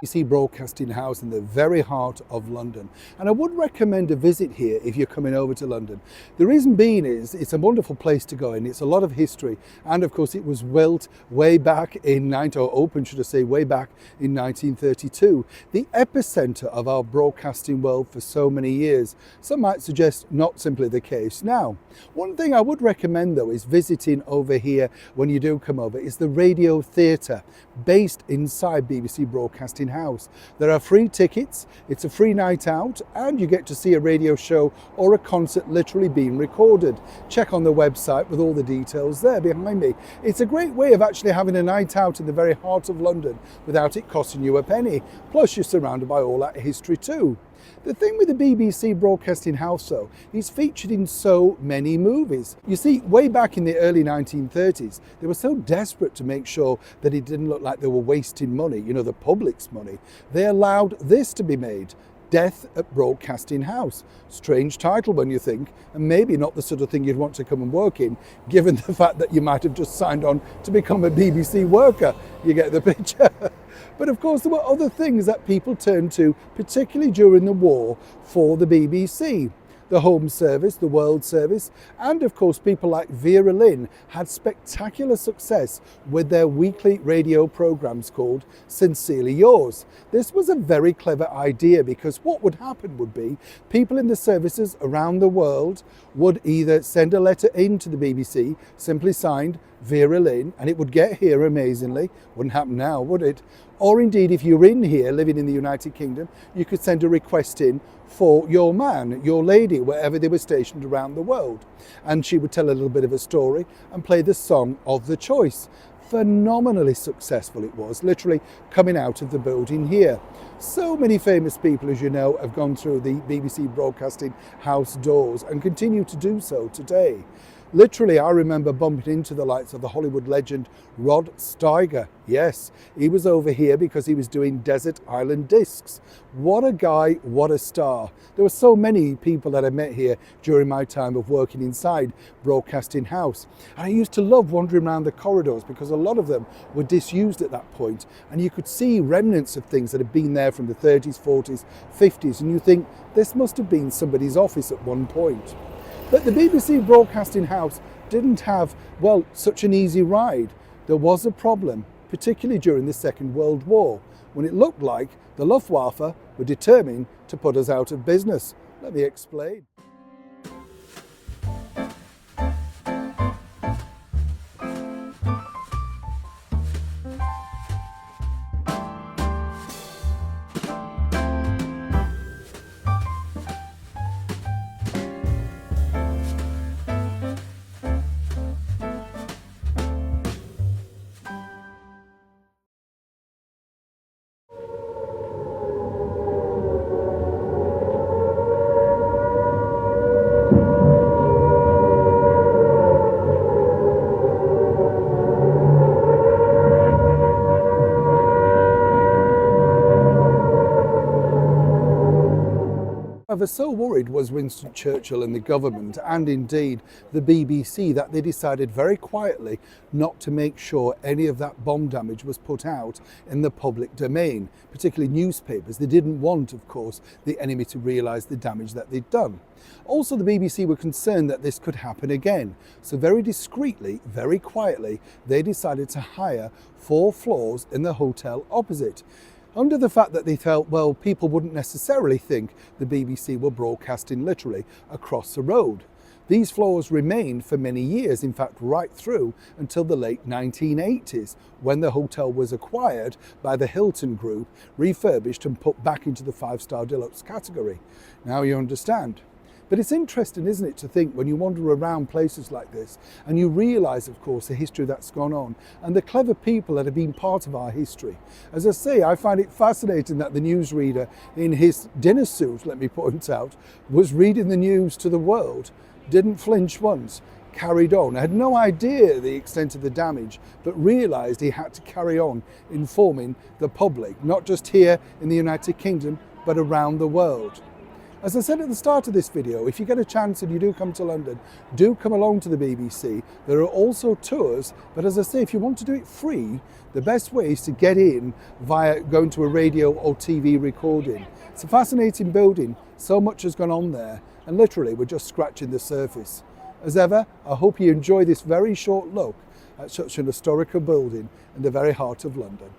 BBC Broadcasting House in the very heart of London, and I would recommend a visit here if you're coming over to London. The reason being is it's a wonderful place to go in. It's a lot of history, and of course it was built way back in opened should I say, way back in 1932, the epicenter of our broadcasting world for so many years. Some might suggest not simply the case now. One thing I would recommend though is visiting over here when you do come over is the Radio Theatre based inside BBC Broadcasting House. There are free tickets, it's a free night out, and you get to see a radio show or a concert literally being recorded. Check on the website with all the details there behind me. It's a great way of actually having a night out in the very heart of London without it costing you a penny. Plus you're surrounded by all that history too. The thing with the BBC Broadcasting House though, is featured in so many movies. You see, way back in the early 1930s, they were so desperate to make sure that it didn't look like they were wasting money, the public's money. They allowed this to be made, Death at Broadcasting House. Strange title when you think, and maybe not the sort of thing you'd want to come and work in, given the fact that you might have just signed on to become a BBC worker. You get the picture. But of course there were other things that people turned to, particularly during the war, for the BBC. The Home Service, the World Service, and of course people like Vera Lynn had spectacular success with their weekly radio programmes called Sincerely Yours. This was a very clever idea because what would happen would be people in the services around the world would either send a letter in to the BBC, simply signed Vera Lynn, and it would get here amazingly. Wouldn't happen now, would it? Or indeed, if you're in here living in the United Kingdom, you could send a request in for your man, your lady, wherever they were stationed around the world. And she would tell a little bit of a story and play the song of the choice. Phenomenally successful it was, literally coming out of the building here. So many famous people, as you know, have gone through the BBC Broadcasting House doors and continue to do so today. Literally, I remember bumping into the likes of the Hollywood legend Rod Steiger. Yes, he was over here because he was doing Desert Island Discs. What a guy, what a star. There were so many people that I met here during my time of working inside Broadcasting House. And I used to love wandering around the corridors because a lot of them were disused at that point. And you could see remnants of things that had been there from the 30s, 40s, 50s. And you think, this must have been somebody's office at one point. But the BBC Broadcasting House didn't have, well, such an easy ride. There was a problem, particularly during the Second World War, when it looked like the Luftwaffe were determined to put us out of business. Let me explain. However, so worried was Winston Churchill and the government, and indeed the BBC, that they decided very quietly not to make sure any of that bomb damage was put out in the public domain, particularly newspapers. They didn't want, of course, the enemy to realise the damage that they'd done. Also, the BBC were concerned that this could happen again, so very discreetly, very quietly, they decided to hire 4 floors in the hotel opposite, under the fact that they felt, well, people wouldn't necessarily think the BBC were broadcasting literally across the road. These floors remained for many years, in fact right through until the late 1980s, when the hotel was acquired by the Hilton Group, refurbished and put back into the 5-star deluxe category. Now you understand. But it's interesting, isn't it, to think when you wander around places like this and you realise, of course, the history that's gone on and the clever people that have been part of our history. As I say, I find it fascinating that the newsreader in his dinner suit, let me point out, was reading the news to the world, didn't flinch once, carried on. I had no idea the extent of the damage, but realised he had to carry on informing the public, not just here in the United Kingdom, but around the world. As I said at the start of this video, if you get a chance and you do come to London, do come along to the BBC. There are also tours, but as I say, if you want to do it free, the best way is to get in via going to a radio or TV recording. It's a fascinating building, so much has gone on there, and literally we're just scratching the surface. As ever, I hope you enjoy this very short look at such an historical building in the very heart of London.